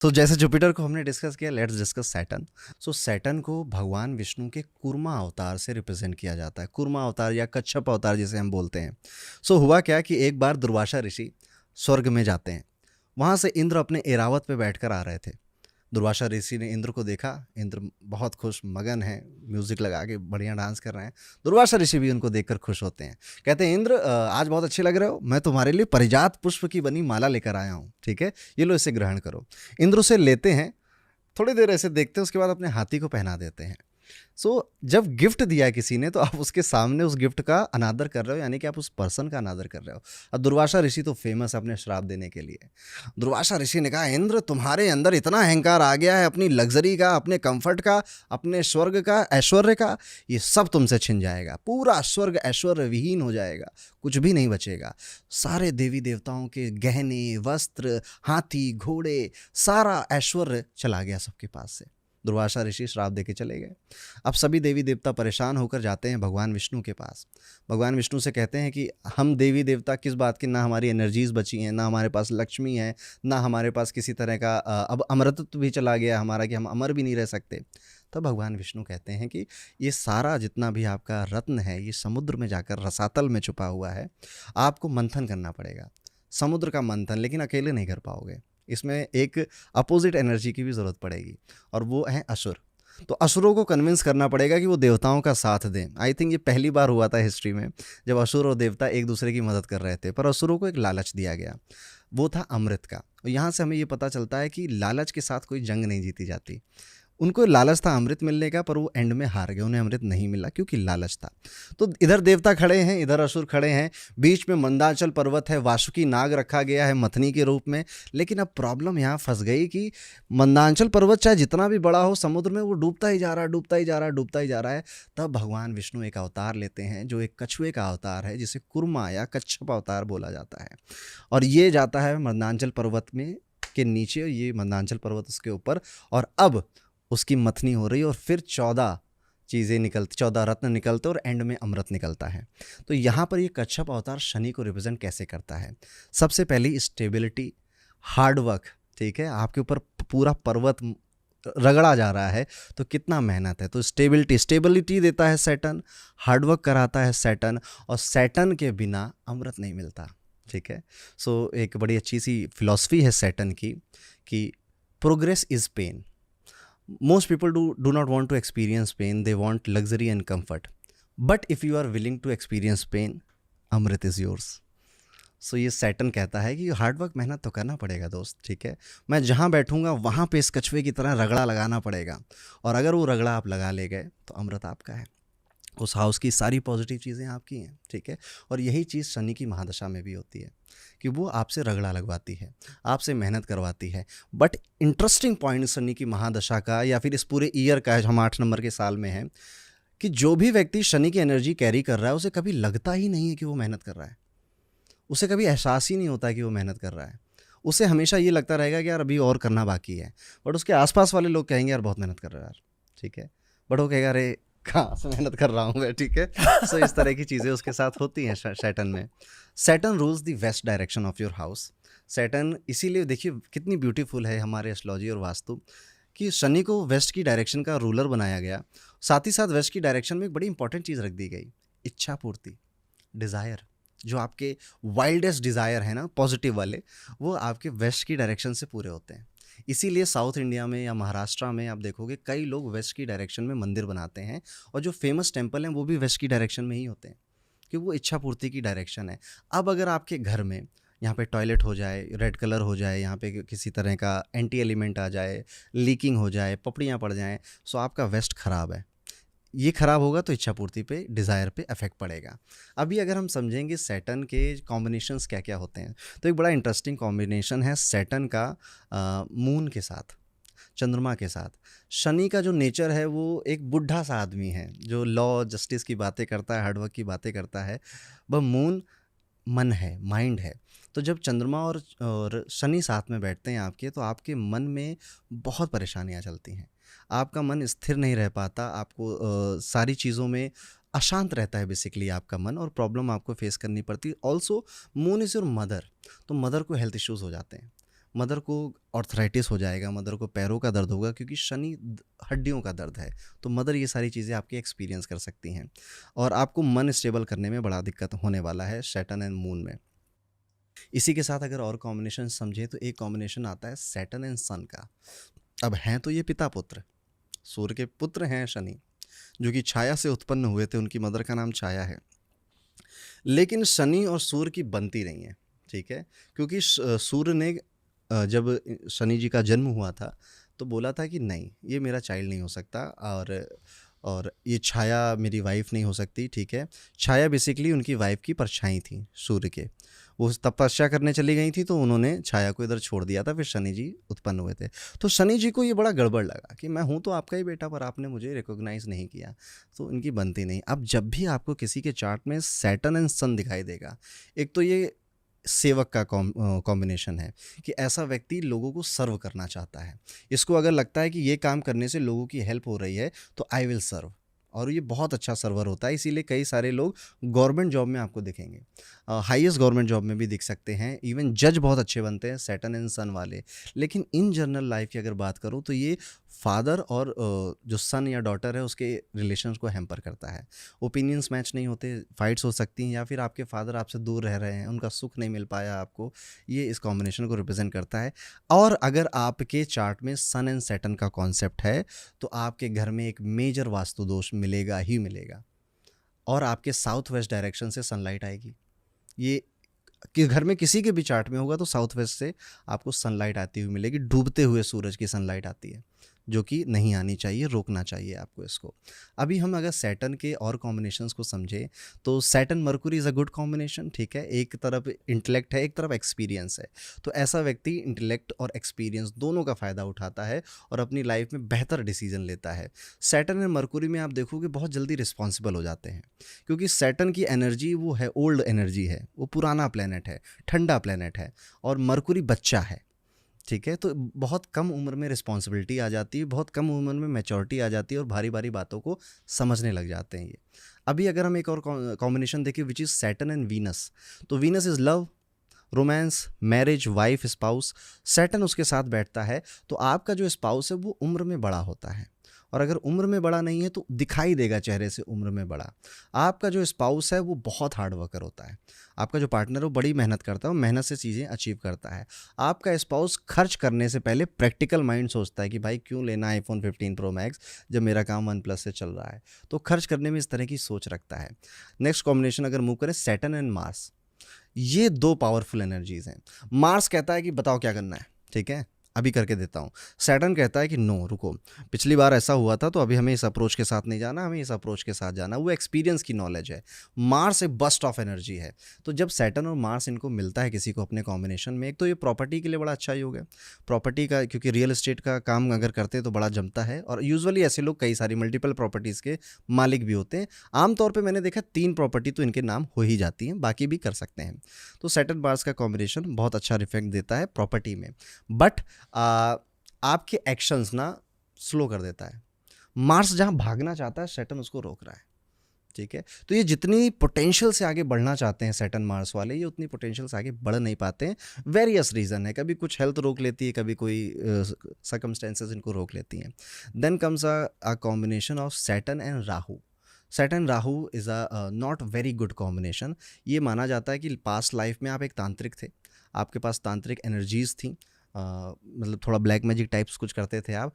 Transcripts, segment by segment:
तो जैसे जुपिटर को हमने डिस्कस किया, let's discuss Saturn. So Saturn को भगवान विष्णु के कूर्मा अवतार से रिप्रेजेंट किया जाता है, कूर्मा अवतार या कच्छप अवतार जिसे हम बोलते हैं। सो हुआ क्या कि एक बार दुर्वासा ऋषि स्वर्ग में जाते हैं। वहाँ से इंद्र अपने एरावत पे बैठकर आ रहे थे। दुर्वासा ऋषि ने इंद्र को देखा। इंद्र बहुत खुश मगन है, म्यूजिक लगा के बढ़िया डांस कर रहे हैं। दुर्वासा ऋषि भी उनको देखकर खुश होते हैं। कहते हैं, इंद्र आज बहुत अच्छे लग रहे हो, मैं तुम्हारे लिए परिजात पुष्प की बनी माला लेकर आया हूँ, ठीक है, ये लो इसे ग्रहण करो। इंद्र उसे लेते हैं, थोड़ी देर ऐसे देखते हैं, उसके बाद अपने हाथी को पहना देते हैं। सो जब गिफ्ट दिया है किसी ने तो आप उसके सामने उस गिफ्ट का अनादर कर रहे हो, यानी कि आप उस पर्सन का अनादर कर रहे हो। अब दुर्वासा ऋषि तो फेमस है अपने श्राप देने के लिए। दुर्वासा ऋषि ने कहा, इंद्र तुम्हारे अंदर इतना अहंकार आ गया है, अपनी लग्जरी का, अपने कंफर्ट का, अपने स्वर्ग का, ऐश्वर्य का, ये सब तुमसे छिन जाएगा। पूरा स्वर्ग ऐश्वर्य विहीन हो जाएगा, कुछ भी नहीं बचेगा। सारे देवी देवताओं के गहने, वस्त्र, हाथी, घोड़े, सारा ऐश्वर्य चला गया सबके पास से। दुर्वासा ऋषि श्राप देके चले गए। अब सभी देवी देवता परेशान होकर जाते हैं भगवान विष्णु के पास। भगवान विष्णु से कहते हैं कि हम देवी देवता किस बात की, ना हमारी एनर्जीज बची हैं, ना हमारे पास लक्ष्मी है, ना हमारे पास किसी तरह का अब अमरत्व भी चला गया हमारा कि हम अमर भी नहीं रह सकते। तब भगवान विष्णु कहते हैं कि ये सारा जितना भी आपका रत्न है, ये समुद्र में जाकर रसातल में छुपा हुआ है, आपको मंथन करना पड़ेगा। समुद्र का मंथन, लेकिन अकेले नहीं कर पाओगे, इसमें एक अपोजिट एनर्जी की भी ज़रूरत पड़ेगी, और वो है असुर। तो असुरों को कन्विंस करना पड़ेगा कि वो देवताओं का साथ दें। आई थिंक ये पहली बार हुआ था हिस्ट्री में जब असुर और देवता एक दूसरे की मदद कर रहे थे, पर असुरों को एक लालच दिया गया, वो था अमृत का। और यहाँ से हमें ये पता चलता है कि लालच के साथ कोई जंग नहीं जीती जाती। उनको लालच था अमृत मिलने का, पर वो एंड में हार गए, उन्हें अमृत नहीं मिला क्योंकि लालच था। तो इधर देवता खड़े हैं, इधर असुर खड़े हैं, बीच में मंदाचल पर्वत है, वासुकी नाग रखा गया है मथनी के रूप में। लेकिन अब प्रॉब्लम यहाँ फंस गई कि मंदाचल पर्वत चाहे जितना भी बड़ा हो, समुद्र में वो डूबता ही जा रहा है, डूबता ही जा रहा है, डूबता ही जा रहा है। तब भगवान विष्णु एक अवतार लेते हैं जो एक कछुए का अवतार है, जिसे कुर्मा या कच्छप अवतार बोला जाता है। और ये जाता है मंदाचल पर्वत में के नीचे, ये मंदाचल पर्वत उसके ऊपर, और अब उसकी मथनी हो रही है, और फिर 14 चीज़ें निकलती, 14 रत्न निकलते, और एंड में अमृत निकलता है। तो यहाँ पर ये कच्छप अवतार शनि को रिप्रेजेंट कैसे करता है? सबसे पहली स्टेबिलिटी, हार्डवर्क, ठीक है, आपके ऊपर पूरा पर्वत रगड़ा जा रहा है तो कितना मेहनत है, तो स्टेबिलिटी देता है सैटर्न, हार्डवर्क कराता है सैटर्न, और सैटर्न के बिना अमृत नहीं मिलता, ठीक है। सो एक बड़ी अच्छी सी फिलॉसफी है सैटर्न की कि progress is pain. Most people do not want to experience pain, they want luxury and comfort. But if you are willing to experience pain, amrit is yours. So ये सैटर्न कहता है कि हार्डवर्क, मेहनत तो करना पड़ेगा दोस्त, ठीक है। मैं जहाँ बैठूंगा वहाँ पे इस कछुए की तरह रगड़ा लगाना पड़ेगा, और अगर वो रगड़ा आप लगा ले गए तो अमृत आपका है। उस हाउस की सारी पॉजिटिव चीज़ें आपकी हैं, ठीक है। और यही चीज़ शनि की महादशा में भी होती है कि वो आपसे रगड़ा लगवाती है, आपसे मेहनत करवाती है। बट इंटरेस्टिंग पॉइंट शनि की महादशा का या फिर इस पूरे ईयर का है, हम 8 नंबर के साल में है, कि जो भी व्यक्ति शनि की एनर्जी कैरी कर रहा है उसे कभी लगता ही नहीं है कि वो मेहनत कर रहा है, उसे कभी एहसास ही नहीं होता कि वो मेहनत कर रहा है। उसे हमेशा ये लगता रहेगा कि यार अभी और करना बाकी है। बट उसके आसपास वाले लोग कहेंगे यार बहुत मेहनत कर रहा है यार, ठीक है। बट वो कहेगा अरे कहाँ से मेहनत कर रहा हूँ मैं, ठीक है। सो इस तरह की चीज़ें उसके साथ होती हैं सैटर्न में। Saturn rules the west direction of your house. Saturn इसीलिए देखिए कितनी ब्यूटीफुल है हमारे एस्ट्रोलॉजी और वास्तु, कि शनि को वेस्ट की डायरेक्शन का रूलर बनाया गया। साथ ही साथ वेस्ट की डायरेक्शन में एक बड़ी इंपॉर्टेंट चीज़ रख दी गई, इच्छा पूर्ति, डिज़ायर। जो आपके वाइल्डेस्ट डिज़ायर है ना, पॉजिटिव वाले, वो आपके वेस्ट की डायरेक्शन से पूरे होते हैं। इसीलिए साउथ इंडिया में या महाराष्ट्र में आप देखोगे कई लोग वेस्ट की डायरेक्शन में मंदिर बनाते हैं, और जो फेमस टेम्पल हैं वो भी वेस्ट की डायरेक्शन में ही होते हैं, क्योंकि वो इच्छा पूर्ति की डायरेक्शन है। अब अगर आपके घर में यहाँ पे टॉयलेट हो जाए, रेड कलर हो जाए, यहाँ पे किसी तरह का एंटी एलिमेंट आ जाए, लीकिंग हो जाए, पपड़ियाँ पड़ जाएँ, सो आपका वेस्ट खराब है। ये खराब होगा तो इच्छा पूर्ति पे, डिज़ायर पे इफेक्ट पड़ेगा। अभी अगर हम समझेंगे सैटर्न के कॉम्बिनेशंस क्या क्या होते हैं, तो एक बड़ा इंटरेस्टिंग कॉम्बिनेशन है सैटर्न का मून के साथ, चंद्रमा के साथ। शनि का जो नेचर है वो एक बुढ़ा सा आदमी है जो लॉ जस्टिस की बातें करता है, हार्डवर्क की बातें करता है। वह मून मन है, माइंड है। तो जब चंद्रमा और शनि साथ में बैठते हैं आपके, तो आपके मन में बहुत परेशानियां चलती हैं, आपका मन स्थिर नहीं रह पाता, आपको सारी चीज़ों में अशांत रहता है बेसिकली आपका मन, और प्रॉब्लम आपको फेस करनी पड़ती है। Also moon is your mother, तो मदर को हेल्थ इश्यूज़ हो जाते हैं। मदर को आर्थराइटिस हो जाएगा, मदर को पैरों का दर्द होगा क्योंकि शनि हड्डियों का दर्द है। तो मदर ये सारी चीज़ें आपकी एक्सपीरियंस कर सकती हैं और आपको मन स्टेबल करने में बड़ा दिक्कत होने वाला है सैटर्न एंड मून में। इसी के साथ अगर और कॉम्बिनेशन समझे तो एक कॉम्बिनेशन आता है सैटर्न एंड सन का। अब हैं तो ये पिता पुत्र, सूर्य के पुत्र हैं शनि, जो कि छाया से उत्पन्न हुए थे, उनकी मदर का नाम छाया है। लेकिन शनि और सूर्य की बनती नहीं है, ठीक है, क्योंकि सूर्य ने जब शनि जी का जन्म हुआ था तो बोला था कि नहीं, ये मेरा चाइल्ड नहीं हो सकता, और ये छाया मेरी वाइफ नहीं हो सकती, ठीक है। छाया बेसिकली उनकी वाइफ की परछाई थी सूर्य के। वो तपस्या करने चली गई थी तो उन्होंने छाया को इधर छोड़ दिया था, फिर शनि जी उत्पन्न हुए थे। तो शनि जी को ये बड़ा गड़बड़ लगा कि मैं हूँ तो आपका ही बेटा, पर आपने मुझे रिकॉग्नाइज नहीं किया, तो इनकी बनती नहीं। अब जब भी आपको किसी के चार्ट में सैटर्न एंड सन दिखाई देगा, एक तो ये सेवक का कॉम्बिनेशन है कि ऐसा व्यक्ति लोगों को सर्व करना चाहता है। इसको अगर लगता है कि ये काम करने से लोगों की हेल्प हो रही है तो आई विल सर्व, और ये बहुत अच्छा सर्वर होता है। इसीलिए कई सारे लोग गवर्नमेंट जॉब में आपको दिखेंगे, हाईएस्ट गवर्नमेंट जॉब में भी दिख सकते हैं। इवन जज बहुत अच्छे बनते हैं सैटर्न एंड सन वाले। लेकिन इन जनरल लाइफ की अगर बात करूँ तो ये फादर और जो सन या डॉटर है उसके रिलेशंस को हैम्पर करता है। ओपिनियंस मैच नहीं होते, फाइट्स हो सकती हैं, या फिर आपके फादर आपसे दूर रह रहे हैं, उनका सुख नहीं मिल पाया आपको, ये इस कॉम्बिनेशन को रिप्रेजेंट करता है। और अगर आपके चार्ट में सन एंड सैटर्न का कॉन्सेप्ट है तो आपके घर में एक मेजर वास्तु दोष मिलेगा ही मिलेगा, और आपके साउथ वेस्ट डायरेक्शन से सनलाइट आएगी। ये कि घर में किसी के भी चार्ट में होगा तो साउथ वेस्ट से आपको सनलाइट आती हुई मिलेगी, डूबते हुए सूरज की सनलाइट आती है, जो कि नहीं आनी चाहिए, रोकना चाहिए आपको इसको। अभी हम अगर सैटर्न के और कॉम्बिनेशंस को समझें तो Saturn Mercury is a good combination, ठीक है। एक तरफ इंटेलेक्ट है, एक तरफ एक्सपीरियंस है, तो ऐसा व्यक्ति इंटेलेक्ट और एक्सपीरियंस दोनों का फ़ायदा उठाता है और अपनी लाइफ में बेहतर डिसीजन लेता है। सैटर्न एंड मरकुरी में आप देखोगे बहुत जल्दी रिस्पॉन्सिबल हो जाते हैं, क्योंकि सैटर्न की एनर्जी वो है ओल्ड एनर्जी है, वो पुराना प्लैनेट है, ठंडा प्लैनेट है, और मरकुरी बच्चा है, ठीक है। तो बहुत कम उम्र में रिस्पॉन्सिबिलिटी आ जाती है, बहुत कम उम्र में मैच्योरिटी आ जाती है और भारी भारी बातों को समझने लग जाते हैं ये। अभी अगर हम एक और कॉम्बिनेशन देखें which is Saturn and Venus, तो Venus is love, romance, marriage, wife, spouse. Saturn उसके साथ बैठता है तो आपका जो स्पाउस है वो उम्र में बड़ा होता है, और अगर उम्र में बड़ा नहीं है तो दिखाई देगा चेहरे से उम्र में बड़ा। आपका जो स्पाउस है वो बहुत हार्ड वर्कर होता है, आपका जो पार्टनर है वो बड़ी मेहनत करता है, वो मेहनत से चीज़ें अचीव करता है। आपका स्पाउस खर्च करने से पहले प्रैक्टिकल माइंड सोचता है कि भाई क्यों लेना आईफोन 15 प्रो मैक्स जब मेरा काम वन प्लस से चल रहा है, तो खर्च करने में इस तरह की सोच रखता है। नेक्स्ट कॉम्बिनेशन अगर मूव करें सैटर्न एंड मार्स, ये दो पावरफुल एनर्जीज हैं। मार्स कहता है कि बताओ क्या करना है, ठीक है, अभी करके देता हूँ। सैटर्न कहता है कि नो रुको, पिछली बार ऐसा हुआ था तो अभी हमें इस अप्रोच के साथ नहीं जाना, हमें इस अप्रोच के साथ जाना। वो एक्सपीरियंस की नॉलेज है। मार्स एक बस्ट ऑफ एनर्जी है। तो जब सैटर्न और मार्स इनको मिलता है किसी को अपने कॉम्बिनेशन में, एक तो ये प्रॉपर्टी के लिए बड़ा अच्छा योग है, प्रॉपर्टी का, क्योंकि रियल एस्टेट का काम अगर करते हैं तो बड़ा जमता है, और यूजुअली ऐसे लोग कई सारी मल्टीपल प्रॉपर्टीज़ के मालिक भी होते हैं। आमतौर पर मैंने देखा 3 प्रॉपर्टी तो इनके नाम हो ही जाती हैं, बाकी भी कर सकते हैं। तो सैटर्न मार्स का कॉम्बिनेशन बहुत अच्छा रिफ्लेक्ट देता है प्रॉपर्टी में, बट आपके एक्शंस ना स्लो कर देता है। मार्स जहाँ भागना चाहता है सैटर्न उसको रोक रहा है, ठीक है। तो ये जितनी पोटेंशियल से आगे बढ़ना चाहते हैं सैटर्न मार्स वाले, ये उतनी पोटेंशियल से आगे बढ़ नहीं पाते हैं। वेरियस रीज़न है, कभी कुछ हेल्थ रोक लेती है, कभी कोई सर्कमस्टेंसेस इनको रोक लेती हैं। Then comes a combination of Saturn and Rahu. Saturn Rahu is a not very good combination. ये माना जाता है कि पास्ट लाइफ में आप एक तांत्रिक थे, आपके पास तांत्रिक एनर्जीज थी, मतलब थोड़ा ब्लैक मैजिक टाइप्स कुछ करते थे आप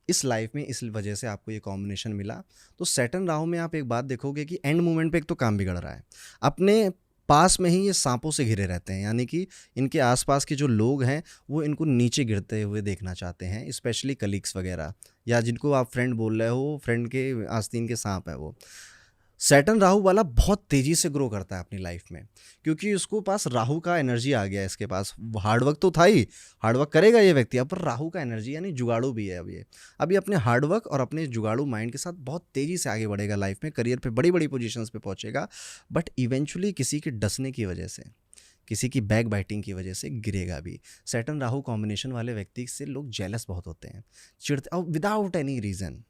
इस लाइफ में, इस वजह से आपको ये कॉम्बिनेशन मिला। तो सैटर्न राहु में आप एक बात देखोगे कि एंड मोमेंट पे एक तो काम बिगड़ रहा है, अपने पास में ही ये सांपों से घिरे रहते हैं, यानी कि इनके आसपास के जो लोग हैं वो इनको नीचे गिरते हुए देखना चाहते हैं, स्पेशली कलीग्स वगैरह, या जिनको आप फ्रेंड बोल रहे हो, फ्रेंड के आस्तीन के सांप है वो। सैटर्न राहु वाला बहुत तेज़ी से ग्रो करता है अपनी लाइफ में, क्योंकि उसको पास राहु का एनर्जी आ गया है। इसके पास हार्डवर्क तो था ही, हार्डवर्क करेगा ये व्यक्ति, अब पर राहु का एनर्जी यानी जुगाड़ू भी है। अब ये अभी अपने हार्डवर्क और अपने जुगाड़ू माइंड के साथ बहुत तेज़ी से आगे बढ़ेगा लाइफ में, करियर पे बड़ी बड़ी पोजीशंस पे पहुंचेगा, बट इवेंचुअली किसी के डसने की वजह से, किसी की बैक बाइटिंग की वजह से गिरेगा भी। सैटर्न राहु कॉम्बिनेशन वाले व्यक्ति से लोग जेलस बहुत होते हैं, चिढ़ते, और विदाउट एनी रीज़न,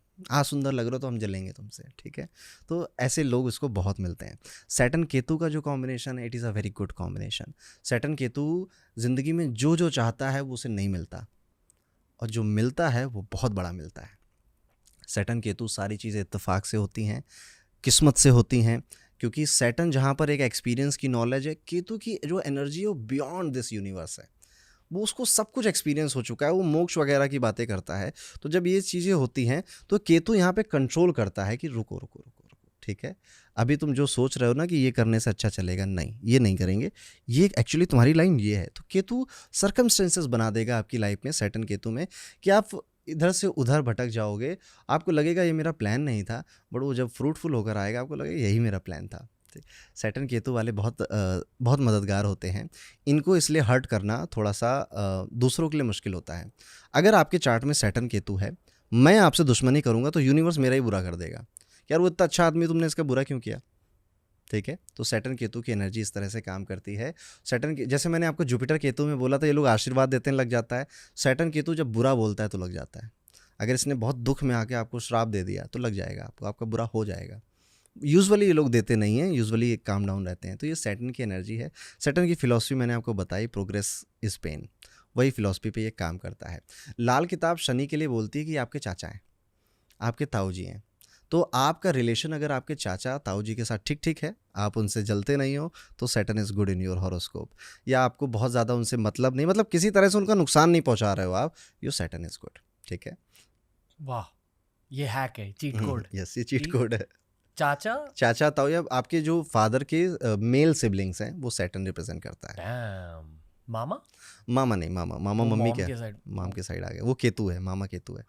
सुंदर लग रहे हो तो हम जलेंगे तुमसे, ठीक है। तो ऐसे लोग उसको बहुत मिलते हैं। सैटर्न केतु का जो कॉम्बिनेशन है, it is a very good combination. Saturn Ketu ज़िंदगी में जो जो चाहता है वो उसे नहीं मिलता, और जो मिलता है वो बहुत बड़ा मिलता है। सैटर्न केतु सारी चीज़ें इत्तेफाक से होती हैं, किस्मत से होती हैं, क्योंकि सैटर्न जहाँ पर एक एक्सपीरियंस की नॉलेज है, केतु की जो एनर्जी है वो बियॉन्ड दिस यूनिवर्स है। वो उसको सब कुछ एक्सपीरियंस हो चुका है, वो मोक्ष वगैरह की बातें करता है। तो जब ये चीज़ें होती हैं तो केतु यहाँ पे कंट्रोल करता है कि रुको रुको रुको रुको, ठीक है। अभी तुम जो सोच रहे हो ना कि ये करने से अच्छा चलेगा, नहीं, ये नहीं करेंगे, ये एक्चुअली तुम्हारी लाइन ये है। तो केतु सर्कमस्टेंसेस बना देगा आपकी लाइफ में, सैटर्न केतु में, कि आप इधर से उधर भटक जाओगे। आपको लगेगा ये मेरा प्लान नहीं था, बट वो जब फ्रूटफुल होकर आएगा आपको लगेगा यही मेरा प्लान था। सैटर्न केतु वाले बहुत मददगार होते हैं। इनको इसलिए हर्ट करना थोड़ा सा दूसरों के लिए मुश्किल होता है। अगर आपके चार्ट में सैटर्न केतु है, मैं आपसे दुश्मनी करूंगा तो यूनिवर्स मेरा ही बुरा कर देगा, यार वो इतना अच्छा आदमी, तुमने इसका बुरा क्यों किया, ठीक है। तो सैटर्न केतु की एनर्जी इस तरह से काम करती है। जैसे मैंने आपको जुपिटर केतु में बोला था, ये लोग आशीर्वाद देते हैं लग जाता है। सैटर्न केतु जब बुरा बोलता है तो लग जाता है। अगर इसने बहुत दुख में आके आपको श्राप दे दिया तो लग जाएगा आपको, आपका बुरा हो जाएगा। यूजुअली ये लोग देते नहीं हैं, यूजुअली काम डाउन रहते हैं। तो ये सैटर्न की एनर्जी है। सैटर्न की फिलॉसफी मैंने आपको बताई, प्रोग्रेस इज पेन, वही फिलॉसफी पे ये काम करता है। लाल किताब शनि के लिए बोलती है कि आपके चाचा हैं, आपके ताऊ जी हैं। तो आपका रिलेशन अगर आपके चाचा ताऊ जी के साथ ठीक ठीक है, आप उनसे जलते नहीं हो, तो Saturn is good in your horoscope. या आपको बहुत ज़्यादा उनसे मतलब नहीं, मतलब किसी तरह से उनका नुकसान नहीं पहुंचा रहे हो आप, योर सैटर्न इज गुड, ठीक है। वाह, ये हैक है, चीट कोड। यस, ये चीट कोड है। चाचा ताऊ या आपके जो फादर के मेल सिबलिंग्स हैं वो सैटर्न रिप्रेजेंट करता है। डैम। मामा नहीं, मामा वो मम्मी मॉम क्या, के साइड। माम के साइड आ गया, वो केतु है, मामा केतु है।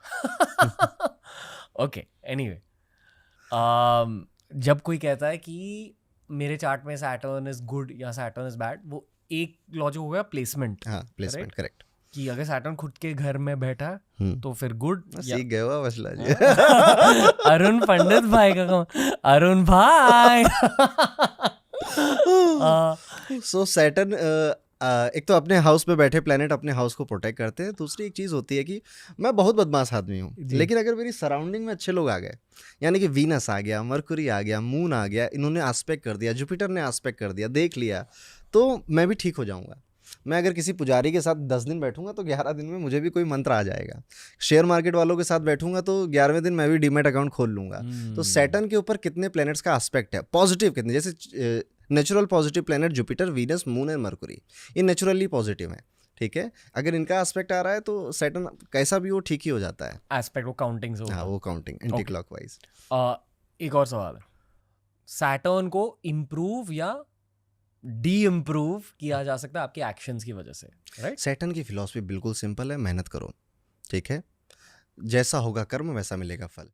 ओके, एनीवे, जब कोई कहता है कि मेरे चार्ट में सैटर्न इज गुड या सैटर्न इज बैड, वो एक लॉजिक हो गया प्लेसमेंट। हाँ, प्लेसमेंट करेक्ट, कि अगर सैटर्न खुद के घर में बैठा है तो फिर गुड। सीख गए हो मसला जी। अरुण पंडित भाई का अरुण भाई। सो सैटर्न एक तो अपने हाउस पे बैठे प्लेनेट अपने हाउस को प्रोटेक्ट करते हैं। दूसरी एक चीज़ होती है कि मैं बहुत बदमाश आदमी हूँ, लेकिन अगर मेरी सराउंडिंग में अच्छे लोग आ गए, यानी कि वीनस आ गया, मरकुरी आ गया, मून आ गया, इन्होंने एस्पेक्ट कर दिया, जुपिटर ने एस्पेक्ट कर दिया, देख लिया, तो मैं भी ठीक हो जाऊँगा। मैं अगर किसी पुजारी के साथ 10 दिन बैठूंगा तो 11 दिन में मुझे भी कोई मंत्र आ जाएगा। शेयर मार्केट वालों के साथ बैठूंगा तो 11वें दिन मैं भी डीमैट अकाउंट खोल लूंगा। तो सैटर्न के ऊपर कितने प्लैनेट्स का एस्पेक्ट है, पॉजिटिव कितने, जैसे natural positive planet Jupiter, Venus, moon and Mercury, ये नेचुरली पॉजिटिव है, ठीक है। अगर इनका एस्पेक्ट आ रहा है तो सैटर्न कैसा भी वो ठीक ही हो जाता है। एस्पेक्ट वो काउंटिंग से होगा। हाँ, वो काउंटिंग एंटी क्लॉकवाइज। एक और सवाल है, सैटर्न को इम्प्रूव या डी इम्प्रूव किया जा सकता है आपके एक्शंस की वजह से, राइट? सैटर्न की फिलॉसफी बिल्कुल सिंपल है, मेहनत करो, ठीक है। जैसा होगा कर्म वैसा मिलेगा फल।